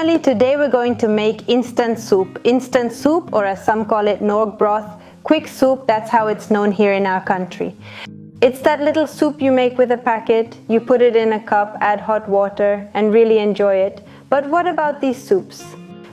family, today we're going to make instant soup. Instant soup, or as some call it, Norg broth. Quick soup, that's how it's known here in our country. It's that little soup you make with a packet, you put it in a cup, add hot water, and really enjoy it. But what about these soups?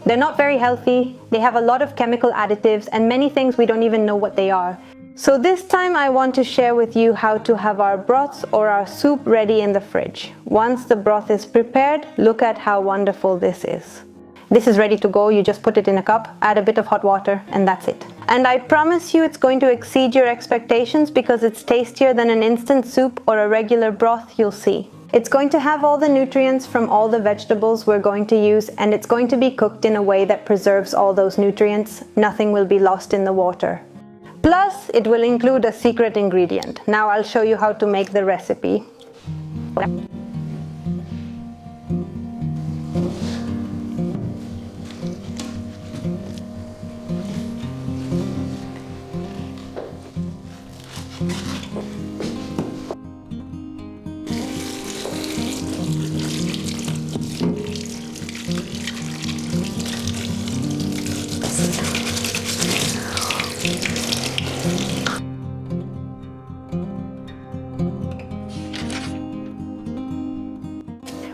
They're not very healthy, they have a lot of chemical additives, and many things we don't even know what they are. So this time I want to share with you how to have our broths or our soup ready in the fridge. Once the broth is prepared, look at how wonderful this is. This is ready to go, you just put it in a cup, add a bit of hot water, and that's it. And I promise you it's going to exceed your expectations because it's tastier than an instant soup or a regular broth, you'll see. It's going to have all the nutrients from all the vegetables we're going to use, and it's going to be cooked in a way that preserves all those nutrients. Nothing will be lost in the water. Plus, it will include a secret ingredient. Now I'll show you how to make the recipe.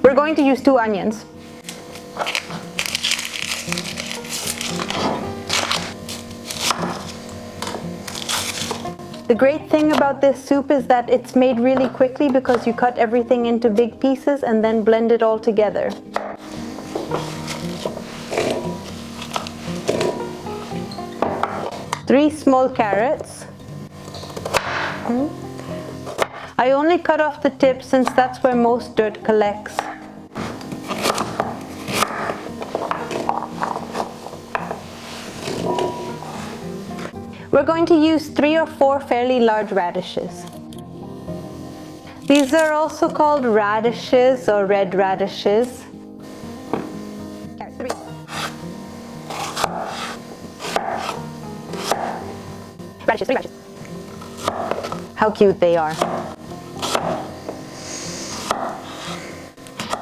We're going to use 2 onions. The great thing about this soup is that it's made really quickly because you cut everything into big pieces and then blend it all together. Three small carrots. I only cut off the tip since that's where most dirt collects. We're going to use 3 or 4 fairly large radishes. These are also called radishes or red radishes. Radishes, 3 radishes. How cute they are.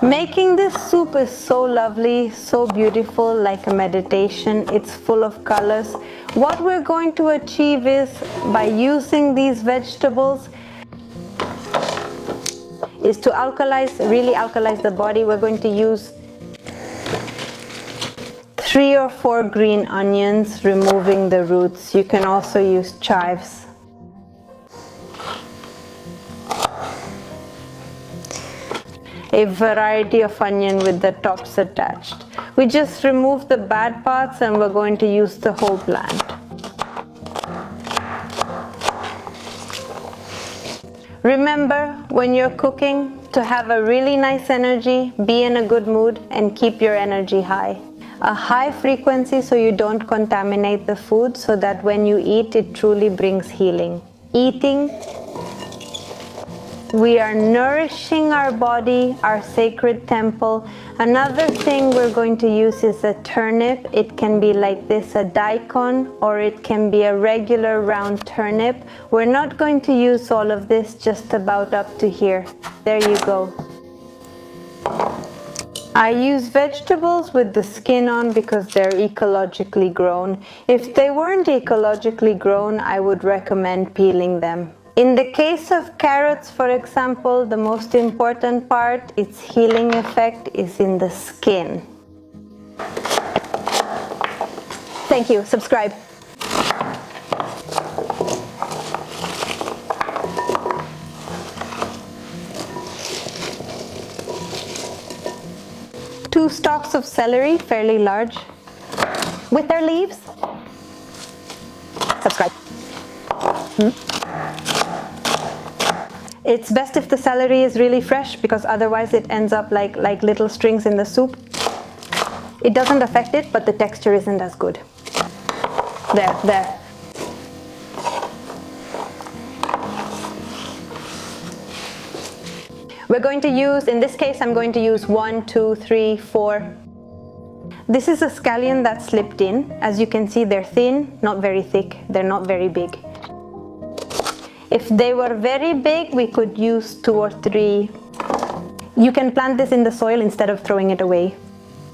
Making this soup is so lovely, so beautiful, like a meditation. It's full of colors. What we're going to achieve is, by using these vegetables, is to really alkalize the body. We're going to use 3 or 4 green onions, removing the roots. You can also use chives. A variety of onion with the tops attached. We just remove the bad parts and we're going to use the whole plant. Remember, when you're cooking, to have a really nice energy, be in a good mood, and keep your energy high. A high frequency so you don't contaminate the food, so that when you eat, it truly brings healing. Eating, we are nourishing our body, our sacred temple. Another thing we're going to use is a turnip. It can be like this, a daikon, or it can be a regular round turnip. We're not going to use all of this, just about up to here. There you go. I use vegetables with the skin on because they're ecologically grown. If they weren't ecologically grown, I would recommend peeling them. In the case of carrots, for example, the most important part, its healing effect, is in the skin. Thank you. Subscribe. Two stalks of celery, fairly large, with their leaves. Subscribe. It's best if the celery is really fresh because otherwise it ends up like little strings in the soup. It doesn't affect it, but the texture isn't as good. There. We're going to use, in this case, I'm going to use 1, 2, 3, 4. This is a scallion that slipped in. As you can see, they're thin, not very thick, they're not very big. If they were very big, we could use 2 or 3. You can plant this in the soil instead of throwing it away.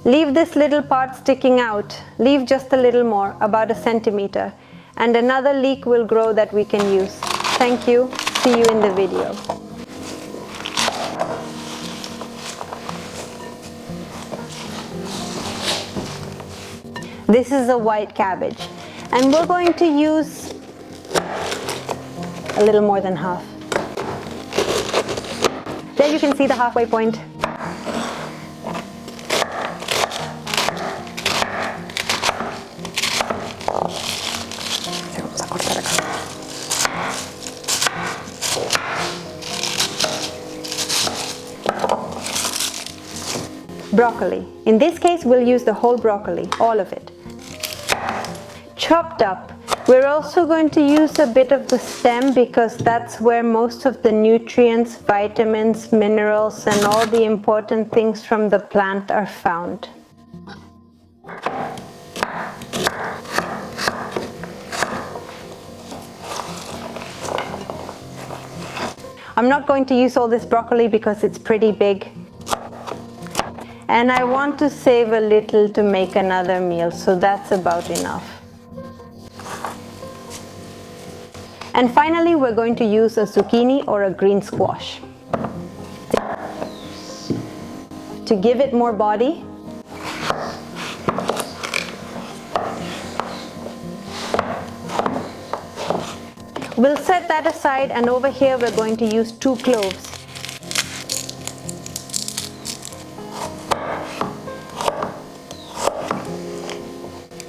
Leave this little part sticking out. Leave just a little more, about 1 centimeter, and another leek will grow that we can use. Thank you. See you in the video. This is a white cabbage, and we're going to use a little more than half. There you can see the halfway point. Broccoli. In this case, we'll use the whole broccoli, all of it. Chopped up. We're also going to use a bit of the stem because that's where most of the nutrients, vitamins, minerals, and all the important things from the plant are found. I'm not going to use all this broccoli because it's pretty big. And I want to save a little to make another meal, so that's about enough. And finally, we're going to use a zucchini or a green squash. To give it more body, we'll set that aside, and over here we're going to use 2 cloves.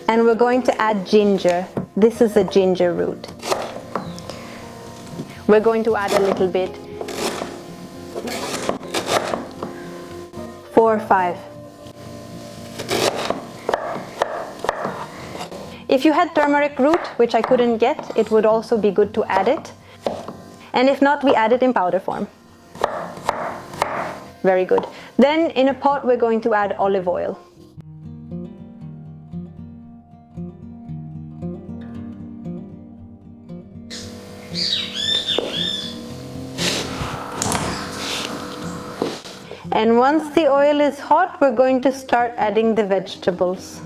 And we're going to add ginger. This is a ginger root. We're going to add a little bit. 4 or 5. If you had turmeric root, which I couldn't get, it would also be good to add it. And if not, we add it in powder form. Very good. Then in a pot, we're going to add olive oil. And once the oil is hot, we're going to start adding the vegetables.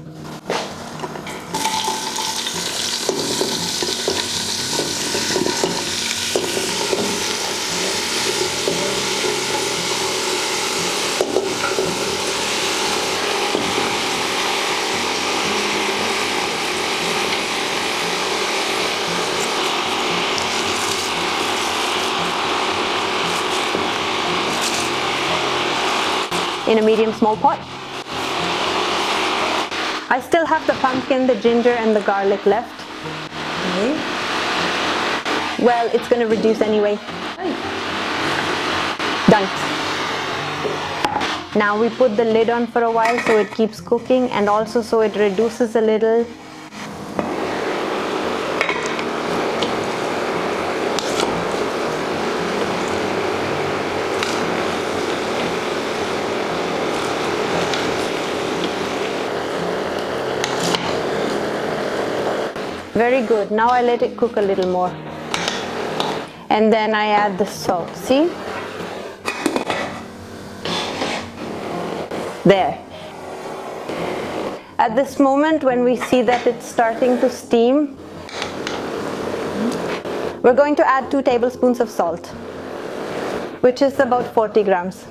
In a medium small pot. I still have the pumpkin, the ginger, and the garlic left. Okay. Well, it's going to reduce anyway. Done. Now we put the lid on for a while so it keeps cooking, and also so it reduces a little. Very good. Now I let it cook a little more. And then I add the salt. See? There. At this moment, when we see that it's starting to steam, we're going to add 2 tablespoons of salt, which is about 40 grams.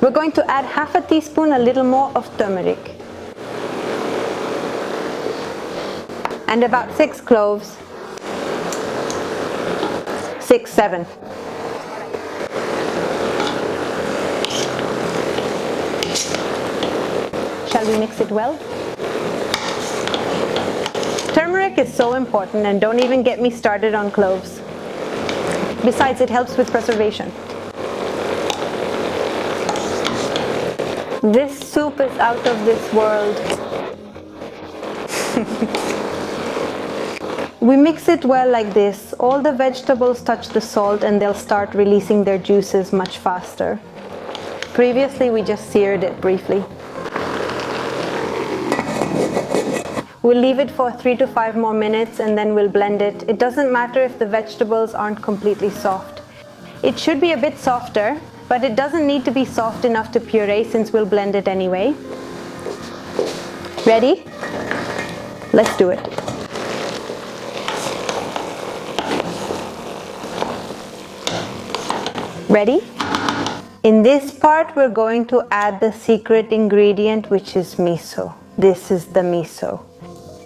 We're going to add half a teaspoon, a little more, of turmeric. And about 6 cloves. 6, 7. Shall we mix it well? Turmeric is so important, and don't even get me started on cloves. Besides, it helps with preservation. This soup is out of this world. We mix it well like this. All the vegetables touch the salt and they'll start releasing their juices much faster. Previously, we just seared it briefly. We'll leave it for 3 to 5 more minutes and then we'll blend it. It doesn't matter if the vegetables aren't completely soft. It should be a bit softer, but it doesn't need to be soft enough to puree since we'll blend it anyway. Ready? Let's do it. Ready? In this part, we're going to add the secret ingredient, which is miso. This is the miso.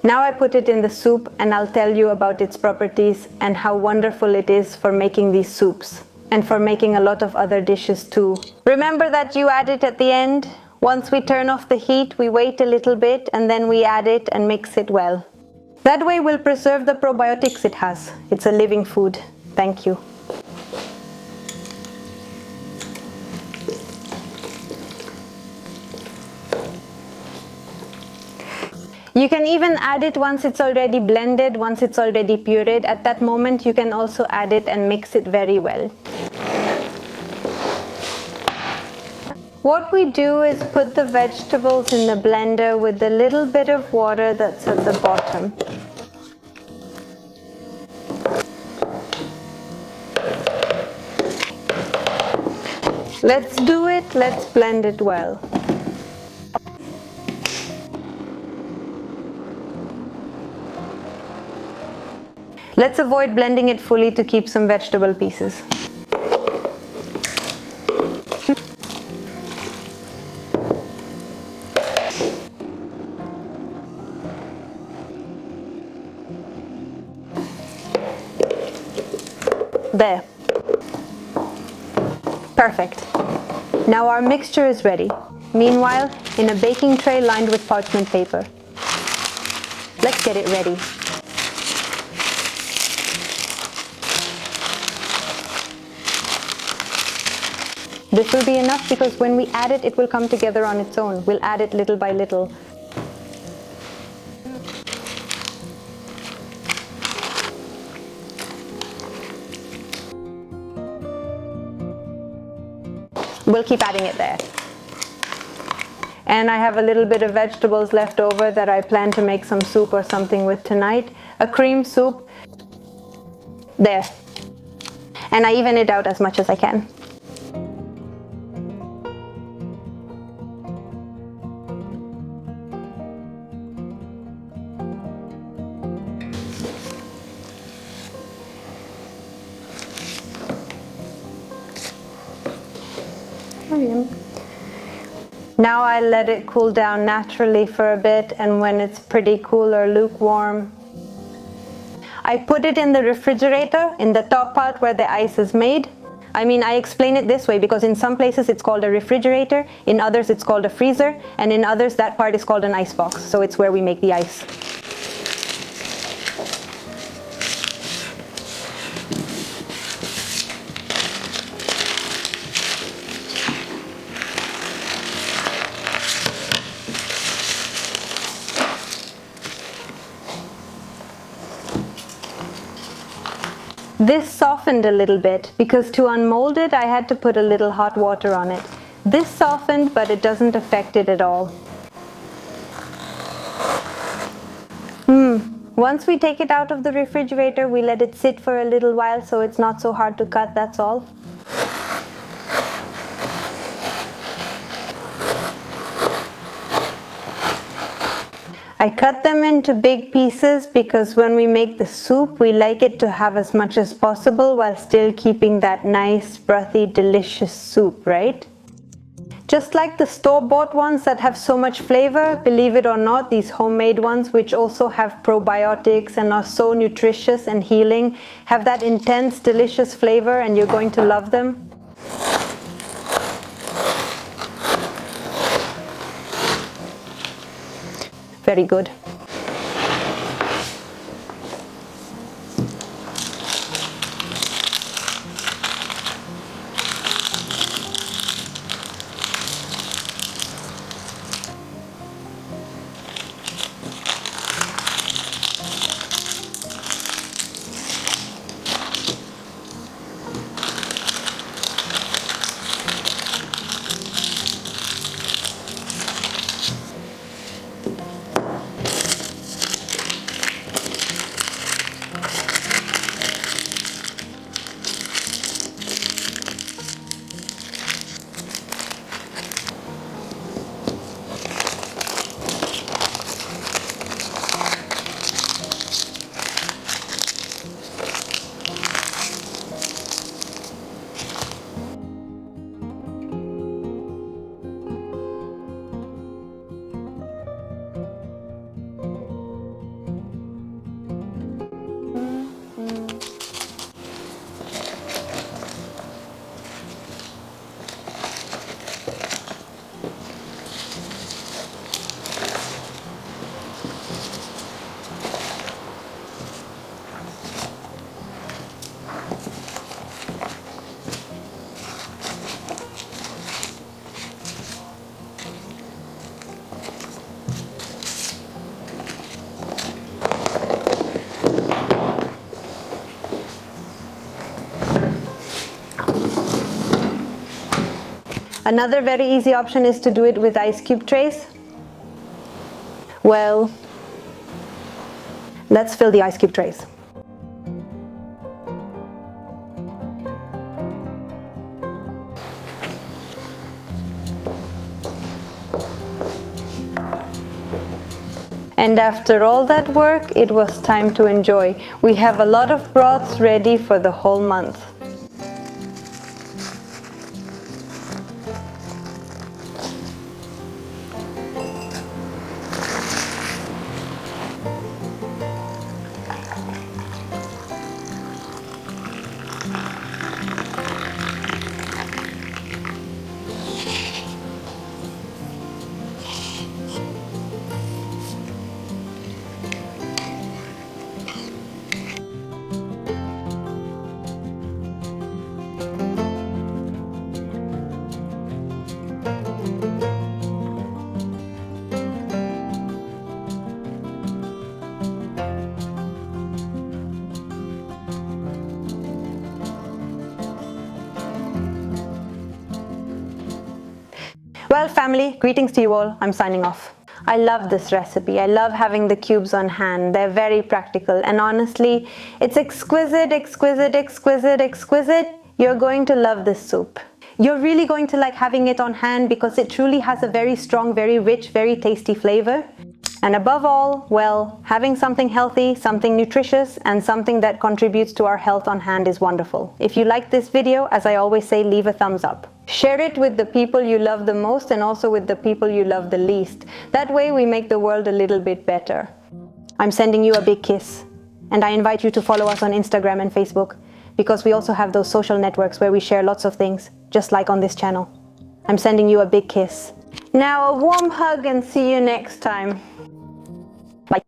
Now I put it in the soup and I'll tell you about its properties and how wonderful it is for making these soups and for making a lot of other dishes too. Remember that you add it at the end. Once we turn off the heat, we wait a little bit and then we add it and mix it well. That way we'll preserve the probiotics it has. It's a living food. Thank you. You can even add it once it's already blended, once it's already pureed. At that moment, you can also add it and mix it very well. What we do is put the vegetables in the blender with the little bit of water that's at the bottom. Let's do it, let's blend it well. Let's avoid blending it fully to keep some vegetable pieces. There. Perfect. Now our mixture is ready. Meanwhile, in a baking tray lined with parchment paper. Let's get it ready. This will be enough because when we add it, it will come together on its own. We'll add it little by little. We'll keep adding it there. And I have a little bit of vegetables left over that I plan to make some soup or something with tonight. A cream soup. There. And I even it out as much as I can. Now I let it cool down naturally for a bit, and when it's pretty cool or lukewarm, I put it in the refrigerator, in the top part where the ice is made. I mean, I explain it this way because in some places it's called a refrigerator, in others it's called a freezer, and in others that part is called an ice box, so it's where we make the ice. This softened a little bit because to unmold it I had to put a little hot water on it. This softened, but it doesn't affect it at all. Once we take it out of the refrigerator, we let it sit for a little while so it's not so hard to cut, that's all. I cut them into big pieces because when we make the soup, we like it to have as much as possible while still keeping that nice, brothy, delicious soup, right? Just like the store-bought ones that have so much flavor, believe it or not, these homemade ones, which also have probiotics and are so nutritious and healing, have that intense, delicious flavor, and you're going to love them. Very good. Another very easy option is to do it with ice cube trays. Well, let's fill the ice cube trays. And after all that work, it was time to enjoy. We have a lot of broths ready for the whole month. Well, family, greetings to you all. I'm signing off. I love this recipe. I love having the cubes on hand. They're very practical, and honestly, it's exquisite, exquisite, exquisite, exquisite. You're going to love this soup. You're really going to like having it on hand because it truly has a very strong, very rich, very tasty flavor. And above all, well, having something healthy, something nutritious, and something that contributes to our health on hand is wonderful. If you like this video, as I always say, leave a thumbs up. Share it with the people you love the most and also with the people you love the least. That way we make the world a little bit better. I'm sending you a big kiss. And I invite you to follow us on Instagram and Facebook, because we also have those social networks where we share lots of things, just like on this channel. I'm sending you a big kiss. Now a warm hug and see you next time. Bye.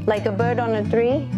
Like a bird on a tree.